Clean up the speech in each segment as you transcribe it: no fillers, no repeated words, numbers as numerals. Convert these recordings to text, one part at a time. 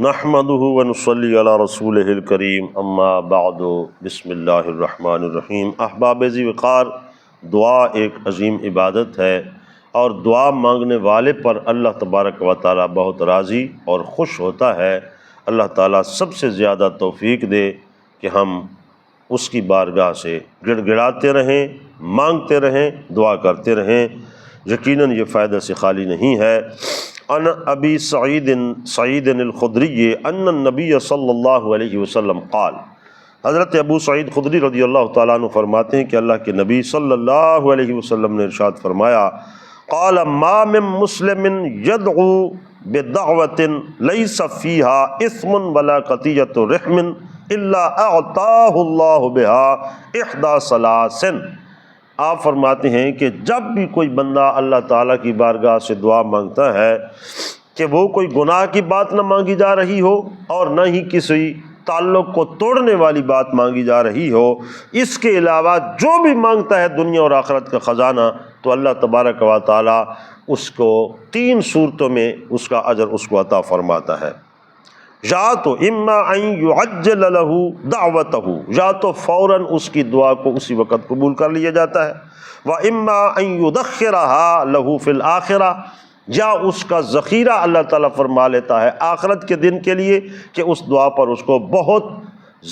نحمده ونصلی علی رسولہ الکریم اما بعد بسم اللہ الرحمن الرحیم۔ احباب ذی وقار، دعا ایک عظیم عبادت ہے اور دعا مانگنے والے پر اللہ تبارک و تعالیٰ بہت راضی اور خوش ہوتا ہے۔ اللہ تعالیٰ سب سے زیادہ توفیق دے کہ ہم اس کی بارگاہ سے گڑ گڑاتے رہیں، مانگتے رہیں، دعا کرتے رہیں۔ یقیناً یہ فائدہ سے خالی نہیں ہے۔ ان ابی سعید الخدری ان النبی صلی اللہ علیہ وسلم قال، حضرت ابو سعید خدری رضی اللہ تعالیٰ عنہ فرماتے ہیں کہ اللہ کے نبی صلی اللہ علیہ وسلم نے ارشاد فرمایا، قال ما من مسلم يدعو بدعوۃ لیس فیہا اثم ولا قطیعۃ رحم الا اعطاہ اللہ بها احدی ثلاث۔ آپ فرماتے ہیں کہ جب بھی کوئی بندہ اللہ تعالیٰ کی بارگاہ سے دعا مانگتا ہے کہ وہ کوئی گناہ کی بات نہ مانگی جا رہی ہو اور نہ ہی کسی تعلق کو توڑنے والی بات مانگی جا رہی ہو، اس کے علاوہ جو بھی مانگتا ہے دنیا اور آخرت کا خزانہ، تو اللہ تبارک و تعالیٰ اس کو 3 صورتوں میں اس کا اجر اس کو عطا فرماتا ہے۔ یا تو اما ان یعجل له دعوته، یا تو فوراً اس کی دعا کو اسی وقت قبول کر لیا جاتا ہے، واما ان یدخرها له فی الآخرہ، یا اس کا ذخیرہ اللہ تعالیٰ فرما لیتا ہے آخرت کے دن کے لیے کہ اس دعا پر اس کو بہت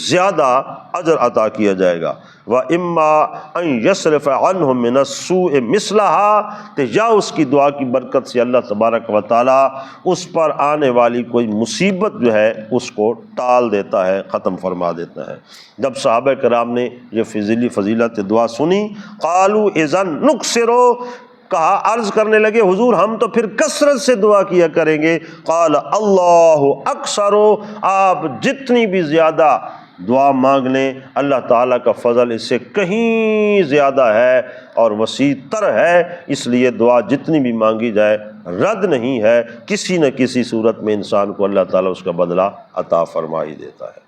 زیادہ اجر عطا کیا جائے گا۔ وَإِمَّا أَن يَصْرِفَ عَنْهُ مِنَ السُّوءِ مِثْلَهَا، کہ یا اس کی دعا کی برکت سے اللہ تبارک و تعالیٰ اس پر آنے والی کوئی مصیبت جو ہے اس کو ٹال دیتا ہے، ختم فرما دیتا ہے۔ جب صحابہ کرام نے یہ فضیلت دعا سنی، قالوا اذن نکثرو، کہا، عرض کرنے لگے حضور ہم تو پھر کثرت سے دعا کیا کریں گے۔ قال اللہ اکثر، آپ جتنی بھی زیادہ دعا مانگ لیں اللہ تعالیٰ کا فضل اس سے کہیں زیادہ ہے اور وسیع تر ہے، اس لیے دعا جتنی بھی مانگی جائے رد نہیں ہے، کسی نہ کسی صورت میں انسان کو اللہ تعالیٰ اس کا بدلہ عطا فرما ہی دیتا ہے۔